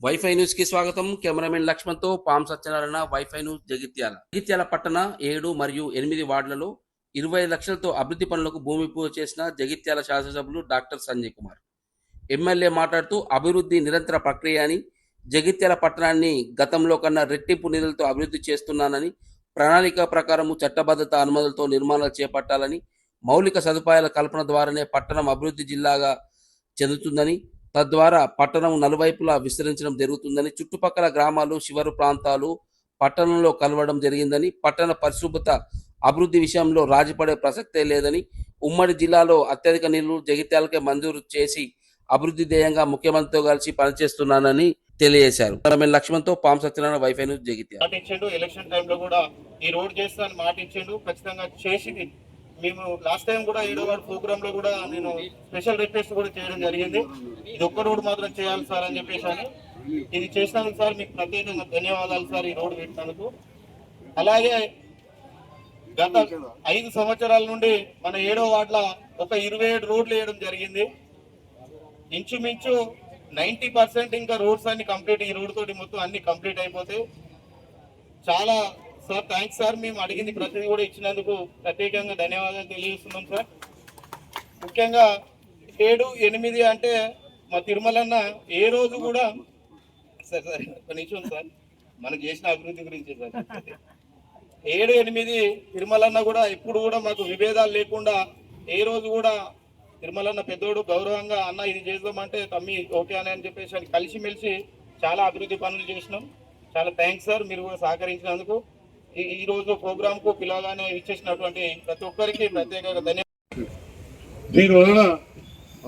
Wifi news కి స్వాగతం. Cameraman Laxman తో పాం సత్యనారాయణ, వైఫై న్యూస్ జగిత్యాల. జగిత్యాల పట్టణ 7 మరియు 8 వార్డులలో 20 లక్షలతో అభివృద్ధి పనులకు భూమి పూజ చేసిన జగిత్యాల శాసనసభ్యులు డాక్టర్ సంజయ్ కుమార్. ఎమ్మెల్యే మాట్లాడుతూ అభివృద్ధి నిరంతర ప్రక్రియ అని, జగిత్యాల పట్టణాన్ని గతంలో కన్నా రెట్టింపు నిధులతో అభివృద్ధి చేస్తున్నానని, ప్రణాళిక ప్రకారము చట్టబద్ధత అనుమతులతో నిర్మాణాలు చేపట్టాలని, మౌలిక సదుపాయాల కల్పన ద్వారానే పట్టణం అభివృద్ధి జిల్లాగా చెందుతుందని, తద్వారా పట్టణం నలువైపులా విస్తరించడం జరుగుతుందని, చుట్టుపక్కల గ్రామాలు, శివరు ప్రాంతాలు పట్టణంలో కలవడం జరిగిందని, పట్టణ పరిశుభ్రత అభివృద్ధి విషయంలో రాజీపడే ప్రసక్తే లేదని, ఉమ్మడి జిల్లాలో అత్యధిక నిధులు జగిత్యాలకే మంజూరు చేసి అభివృద్ధి ధ్యేయంగా ముఖ్యమంత్రితో కలిసి పనిచేస్తున్నానని తెలియజేశారు. లక్ష్మణ్తో పాం సత్యనారాయణ, వైఫై న్యూస్, జగిత్యాల. మాట ఇచ్చిండు, ఎలక్షన్ టైంలో కూడా ఈ రోడ్ చేస్తానని మాట ఇచ్చిండు, ఖచ్చితంగా చేసింది. మేము లాస్ట్ టైం కూడా 7వ వార్డు ప్రోగ్రామ్ లో కూడా నేను స్పెషల్ రిక్వెస్ట్ కూడా చేయడం జరిగింది. ఇది ఒక్క రోడ్ మాత్రం చేయాలి సార్ అని చెప్పేసి అని. ఇది చేసినందుకు సార్ మీకు ప్రత్యేకంగా ధన్యవాదాలు సార్, ఈ రోడ్ పెట్టినందుకు. అలాగే గత 5 సంవత్సరాల నుండి మన 7వ వార్డులో ఒక 27 రోడ్లు వేయడం జరిగింది. ఇంచుమించు 90% ఇంకా రోడ్స్ అన్ని కంప్లీట్, ఈ రోడ్ తోటి మొత్తం అన్ని కంప్లీట్ అయిపోతాయి. చాలా సార్ థ్యాంక్స్ సార్, మేము అడిగింది ప్రతిదీ కూడా ఇచ్చినందుకు ప్రత్యేకంగా ధన్యవాదాలు తెలియజేస్తున్నాం సార్. ముఖ్యంగా 7, 8 అంటే మా తిరుమలన్న ఏ రోజు కూడా సార్ సార్ ఒక నిమిషం సార్, మనకు చేసిన అభివృద్ధి గురించి సార్. 7, 8 తిరుమలన్న కూడా ఎప్పుడు కూడా మాకు విభేదాలు లేకుండా ఏ రోజు కూడా తిరుమలన్న పెద్దోడు గౌరవంగా అన్న ఇది చేద్దామంటే తమ్మి ఓకే అని చెప్పేసి అని కలిసిమెలిసి చాలా అభివృద్ధి పనులు చేసినాం. చాలా థ్యాంక్స్ సార్, మీరు కూడా సహకరించినందుకు. ఈ రోజు ప్రోగ్రామ్ కు పిలవగానే ఇచ్చేసినటువంటి ప్రతి ఒక్కరికి ప్రత్యేకంగా ధన్యవాదాలు. దీనివలన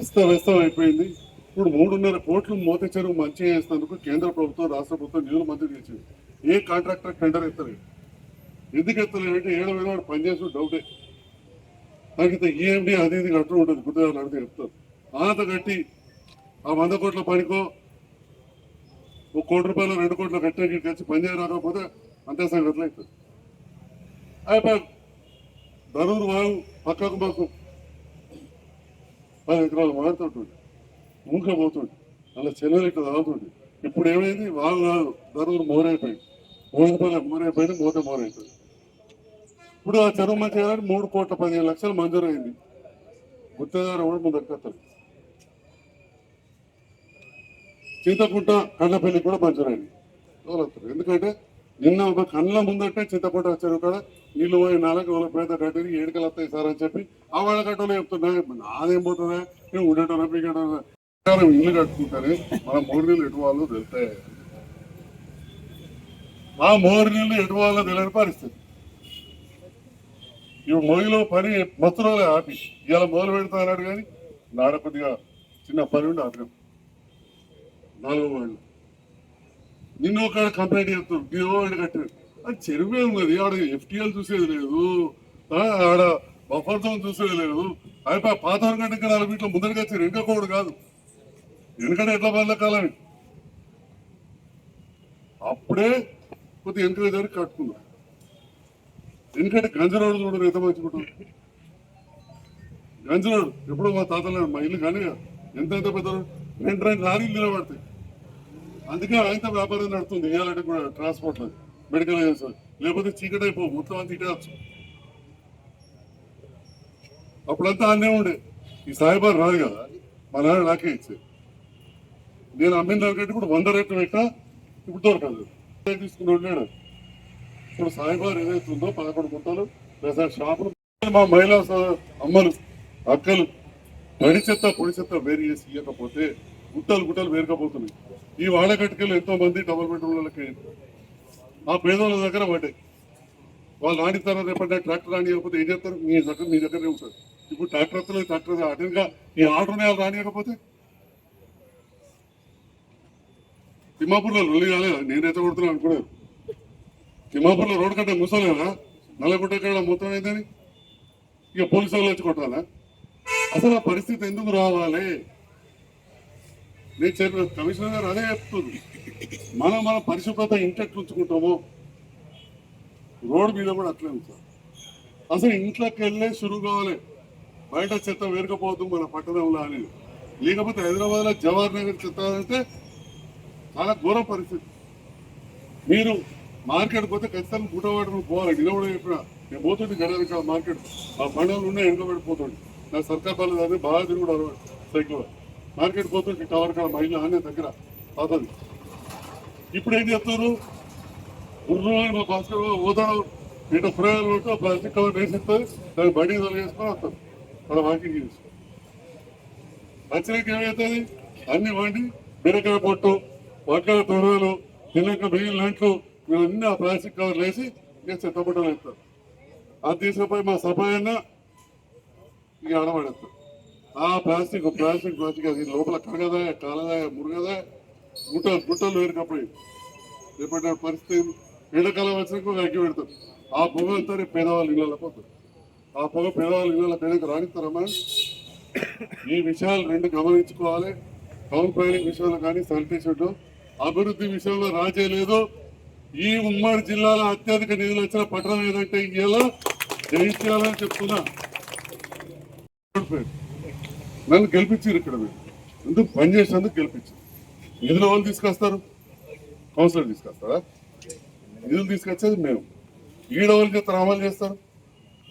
అస్తవ్యస్తం అయిపోయింది. ఇప్పుడు 3.5 కోట్లు మోత చెరువు మంచి చేసినందుకు కేంద్ర ప్రభుత్వం, రాష్ట్ర ప్రభుత్వం నిధులు మంజూరు చేసింది. ఏ కాంట్రాక్టర్ టెండర్ ఎత్తలేదు. ఎందుకు ఎత్తలేదంటే 7 వేల వాడు పనిచేసిన డౌటే. నాకు ఈఎండి అది ఇది కట్టు ఉంటుంది, గుర్తుగా అడిగితే చెప్తారు. అంత కట్టి ఆ 100 కోట్ల పనికో 1 కోటి రూపాయలు 2 కోట్ల కట్టేకి కలిసి పని చేయరాకపోతే అంతే సంగతులు అవుతుంది. అయిపోయి ధనూరు వాగు పక్కకు మాకు 10 ఎకరాలు మారుతుంటుంది, మూకపోతుంది, అలా చెల్లెలు ఇట్లా తాగుతుంది. ఇప్పుడు ఏమైంది, వాగు కాదు ధనూరు మోరైపోయింది, మోరైపోయింది, మోరైపోయింది. ఇప్పుడు ఆ చెరువు మంచి చేయాలని 3 కోట్ల 15 లక్షలు మంజూరు అయింది. గుత్తేదారు కూడా ముందరకత్తలు. చింతకుంట కండపల్లి కూడా మంజూరైంది. ఎందుకంటే నిన్న ఒక కళ్ళ ముందటే చింతకుంట చెరువు కూడా నీళ్ళు పోయి 4 వాళ్ళ పేద కట్టేది 7 వస్తాయి సార్ అని చెప్పి ఆ వాళ్ళ కట్టలో చెప్తున్నా. నాదేం పోతుందా, నేను ఉండటం పీకటం ఇల్లు కట్టుకుంటానే మన 3 నీళ్ళు ఎటు వాళ్ళు వెళ్తే మా 3 నీళ్ళు ఎటు వాళ్ళో తెలియని పరిస్థితి. ఇవి మొగిలో పని మొత్తం రోజులే ఆపి ఇలా మొదలు పెడతా అన్నాడు. కానీ నాడ కొద్దిగా చిన్న పని ఉండి ఆపినాం. 4వ వార్డులో నిన్న ఒక కంప్లైంట్ చెప్తారు, గిరివాడు కట్టారు. అది చెరువే ఉన్నది, ఆడ ఎఫ్టీఎల్ చూసేది లేదు, ఆడ బఫర్ జోన్ చూసేది లేదు. అయిపోయి పాత గంటకి 4 మీటర్ల ముందరికి వచ్చారు. వెనుకపోవడు కాదు, వెనుకనే ఎట్లా బదలకాలని అప్పుడే కొద్దిగా వెనుక జరిగి కట్టుకున్నాం. ఎందుకంటే గంజరోడు చూడరు ఎంత మంచుకుంటాం. గంజరోడు ఎప్పుడో మా తాతలు మా ఇల్లు కానీ ఎంత పెద్ద 2 లారీలు నిలబడతాయి. అందుకే ఆయనతో వ్యాపారం నడుతుంది. ఇవ్వాలంటే కూడా ట్రాన్స్పోర్ట్ మెడికల్ లేకపోతే చీకటి అయిపో మొత్తం అంత ఇటేవచ్చు. అప్పుడంతా అన్నే ఉండే. ఈ సాయిబార్ రాదు కదా, మా నాన్న నాకే ఇచ్చేది. నేను అమ్మిన దానికంటే ఇప్పుడు 100 రేట్లు పెట్టా, ఇప్పుడు దొరకదు. తీసుకుని వెళ్ళాడు. ఇప్పుడు సాయిబార్ ఏదైతే ఉందో 11 గుంటలు షాపులు. మా మహిళా అమ్మలు, అక్కలు తడి చెత్త పొడి చెత్త వేరు చేసి ఇవ్వకపోతే గుట్టలు వేరుకపోతున్నాయి. ఈ వాడకట్టుకెళ్ళి ఎంతో మంది డబుల్ బెడ్రూమ్లకి ఆ పేదోళ్ళ దగ్గర పడ్డాయి. వాళ్ళు రాణిస్తారా, రేపటి ట్రాక్టర్ రానియకపోతే ఏం చేస్తారు, మీ దగ్గరే ఉంటారు. ఇప్పుడు ట్రాక్టర్ అటెన్గా ఈ ఆర్డర్ని వాళ్ళు రానియకపోతే తిమ్మాపూర్లో రొల్లి కాలేదా, నేనైతే కొడుతున్నాను అనుకున్నాను. తిమ్మాపూర్లో రోడ్డు కట్ట ముసలేదా, నల్లగుట్ట కాడ మొత్తం అయిందని ఇక పోలీసు వాళ్ళు వచ్చి కొట్టాలా? అసలు ఆ పరిస్థితి ఎందుకు రావాలి? నేను చెప్పిన కమిషనర్ గారు అదే చెప్తుంది. మన పరిశుభ్రత ఇంట్లోకి ఉంచుకుంటామో రోడ్డు మీద కూడా అట్లే ఉంటాం. అసలు ఇంట్లోకి వెళ్ళే షురు కావాలి, బయట చెత్త వేరకపోవద్దు మన పట్టణంలో అని. లేకపోతే హైదరాబాద్లో జవహర్ నగర్ చెత్త అంటే చాలా ఘోర పరిస్థితి. మీరు మార్కెట్ పోతే ఖచ్చితంగా గుట్టవాడకు పోవాలి. నిలబడి చెప్పిన నేను పోతుంది గడక మార్కెట్ ఆ బండలు ఉన్నాయి వెనుకబడిపోతుంది. నాకు సర్కార్ బాలేదు అది బాగా తిరుగుడు సైకిల్ మార్కెట్ పోతుంది టవర్ కాడ మహిళ అనే దగ్గర అవుతుంది. ఇప్పుడు ఏం చెప్తారు గుర్రం మా భాస్కర్ పోతాడు ఇటు ప్రయోజనం కొట్టు ప్లాస్టిక్ కవర్ వేసిస్తారు దాన్ని బండి తొలగేసుకొని వస్తారు అక్కడ వాకింగ్ చేసుకో వచ్చినాక ఏమవుతుంది అన్ని వండి బీరకాయ పొట్టు వంకాయ తొడవలు తినక మిగిలిన అంట్లు ఇవన్నీ ఆ ప్లాస్టిక్ కవర్లు వేసి ఇక చెత్తబుట్టలు వేస్తారు. అది తీసుకుపోయి మా సఫాయన్న ఇక ఆడబడేస్తారు. ఆ ప్లాస్టిక్ అది లోపల కరగదాయ కాలదాయ మురుగదాయ గుట్టలు వేరుకపోయి రేపటి పరిస్థితి ఎండాకాలం వచ్చినాక అగ్గి పెడతారు. ఆ పొగ అంతా రేపు పేదవాళ్ళ ఇళ్ళలో పోతారు. ఆ పొగ పేదవాళ్ళ ఇళ్ళలో పేదకి రాణిస్తారమ్మా. ఈ విషయాలు రెండు గమనించుకోవాలి. టౌన్ ప్లానింగ్ విషయంలో కానీ శానిటేషన్ అభివృద్ధి విషయంలో రాజే లేదు. ఈ ఉమ్మడి జిల్లాలో అత్యధిక నిధులు వచ్చిన పట్టణం ఏదంటే ఇలా జయించాలని చెప్తున్నా. నన్ను గెలిపించారు ఇక్కడ మీరు ఎందుకు పని చేసినందుకు గెలిపించారు. నిధులు వాళ్ళు తీసుకొస్తారు, కౌన్సిలర్ తీసుకొస్తారా? నిధులు తీసుకొచ్చేది మేము. ఈడవాళ్ళు చెప్తారు అమలు చేస్తారు.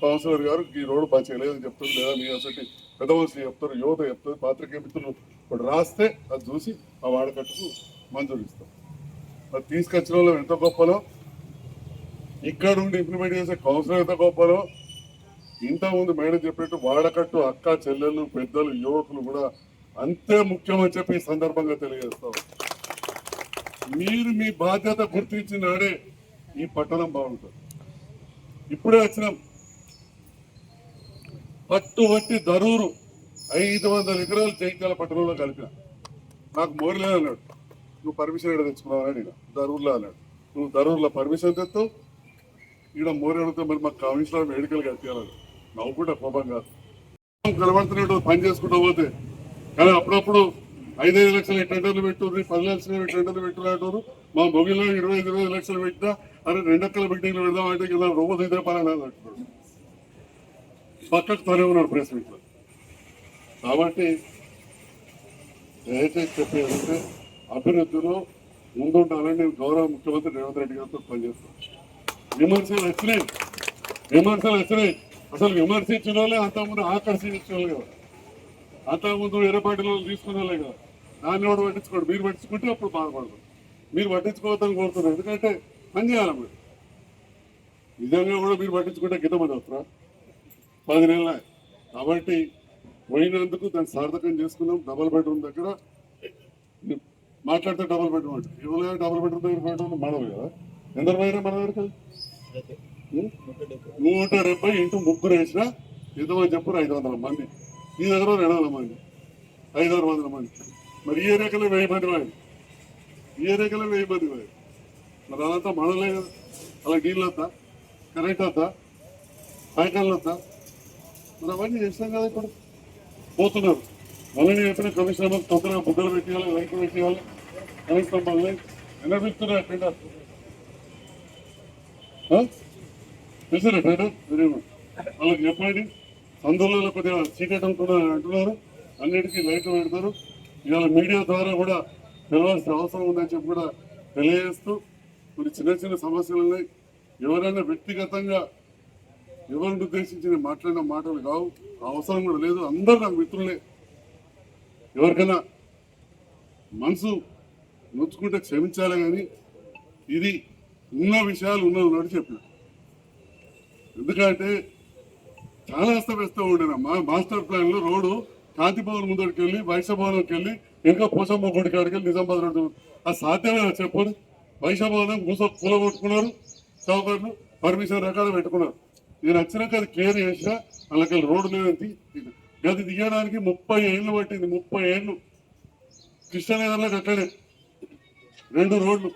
కౌన్సిలర్ గారు ఈ రోడ్డు బాగా చేయలేదని చెప్తారు, లేదా మీ అసలు పెద్ద మనుషులు చెప్తారు, యువత చెప్తారు, పాత్రికేయ మిత్రులు ఇప్పుడు రాస్తే అది చూసి ఆ వాడకట్టుకు మంజూరు ఇస్తాం. అది తీసుకొచ్చిన వాళ్ళు ఎంత గొప్పలో, ఇక్కడ ఉండి ఇంప్లిమెంట్ చేసే కౌన్సిలర్ ఎంత గొప్పలో, ఇంతకుముందు మేడం చెప్పినట్టు వాడకట్టు అక్క చెల్లెళ్ళు పెద్దలు యువకులు కూడా అంతే ముఖ్యమని చెప్పి ఈ సందర్భంగా తెలియజేస్తాం. మీరు మీ బాధ్యత గుర్తించినాడే ఈ పట్టణం బాగుంటుంది. ఇప్పుడే వచ్చినాం పట్టుబట్టి దరూరు 500 ఎకరాలు జైత్యాల పట్టణంలో కలిపిన. నాకు మోరిలే అన్నాడు, నువ్వు పర్మిషన్ ఇక్కడ తెచ్చుకున్నావు అన్నాడు. దరూర్లో అన్నాడు, నువ్వు దరూర్లో పర్మిషన్ తెస్తావు, ఇక్కడ మోరి అడిగితే మరి మాకు కమిషనర్ వేడుకలు కట్టాలని నవ్వుకుంటా కోపం కాదు. కనబడుతున్నట్టు పని చేసుకుంటూ పోతే కానీ అప్పుడప్పుడు 5-5 లక్షలు టెండర్లు పెట్టుర్రు, 10 లక్షలు టెండర్లు పెట్టుకుంటారు. మా మొగిలో 20-25 లక్షలు పెట్టినా అరే 2 అక్కల బిల్డింగ్లు పెడదాం అంటే కదా రోజు ఇదే పని అంటున్నాడు. పక్కకు తనే ఉన్నాడు ప్రెస్ మీట్లో. కాబట్టి దయచేసి చెప్పేదంటే అభివృద్ధిలో ముందుండాలని నేను గౌరవ ముఖ్యమంత్రి రేవంత్ రెడ్డి గారితో పనిచేస్తాను. విమర్శలు వచ్చినాయి. అసలు విమర్శించిన వాళ్ళే అంతకుముందు ఆకర్షించిన వాళ్ళు కదా, అంతకుముందు ఎర్రపాటిలో తీసుకునే వాళ్ళే కదా. దాన్ని కూడా పట్టించుకోండి. మీరు పట్టించుకుంటే అప్పుడు బాధపడతారు. మీరు పట్టించుకోవద్దని కోరుతున్నారు. ఎందుకంటే పని చేయాలి మీరు. నిజంగా కూడా మీరు పట్టించుకుంటే గిట్టమని వస్తారా 10 నెలల. కాబట్టి పోయినందుకు దాన్ని సార్థకం చేసుకున్నాం. డబుల్ బెడ్రూమ్ దగ్గర మాట్లాడితే డబుల్ బెడ్రూమ్ అంటే ఇవ్వలే. డబుల్ బెడ్రూమ్ దగ్గర బెడ్రూమ్ మనవి కదా. ఎందరు పోయినా మన దగ్గర 170 ఇంటూ 3 వేసినా ఎంతమంది చెప్పారు? 500 మంది. ఈ దగ్గర 200 మంది, 500 మంది. మరి ఈ ఏరియాకలే 1000 మంది వాయి, మరి అదంతా మనలే కదా. అలా నీళ్ళు వద్దా, కరెంట్ వద్దా, సాయంకాలం వద్దా? మరి అవన్నీ చేస్తాం కదా. ఇప్పుడు పోతున్నారు. మళ్ళీ చెప్పిన కమిషనర్ తొందరగా బుద్ధలు పెట్టేయాలి, లైట్లు పెట్టేయాలి, కనీసం మళ్ళీ ఎన్నో పిలుస్తున్నారు టెండర్. తెలిసిన టెండర్ వాళ్ళకి చెప్పండి. సందులలో కొద్దిగా చీకటి అంటున్నారు, అన్నిటికీ లైట్లు పెడతారు. ఇవాళ మీడియా ద్వారా కూడా తెలవాల్సిన అవసరం ఉందని చెప్పి కూడా తెలియజేస్తూ కొన్ని చిన్న సమస్యలు ఉన్నాయి. ఎవరైనా వ్యక్తిగతంగా ఎవరిని ఉద్దేశించి మాట్లాడిన మాటలు కావు, అవసరం కూడా లేదు. అందరూ నాకు మిత్రులే. ఎవరికైనా మనసు నొచ్చుకుంటే క్షమించాలి. కానీ ఇది ఉన్న విషయాలు ఉన్నది చెప్పిన. ఎందుకంటే చాలా అస్తవ్యస్తం ఉండేనా. మాస్టర్ ప్లాన్ లో రోడ్డు కాంతి భవన్ ముందరికి వెళ్ళి వైశ్యభవనంకి వెళ్ళి ఇంకా పోషమ్మ గుడి కాడికి వెళ్ళి నిజామాబాద్ రోడ్డు. అది సాధ్యమే చెప్పండి. వైశ్యభవనం కూలగొట్టుకున్నారు, చౌకర్లు పర్మిషన్ రకాలు పెట్టుకున్నారు. నేను వచ్చినాక అది క్లియర్ చేసినా వాళ్ళకి రోడ్డు లేదని గది దిగడానికి 30 ఏళ్ళు పట్టింది. 30 ఏళ్ళు కృష్ణనగర్లో అట్లనే 2 రోడ్లు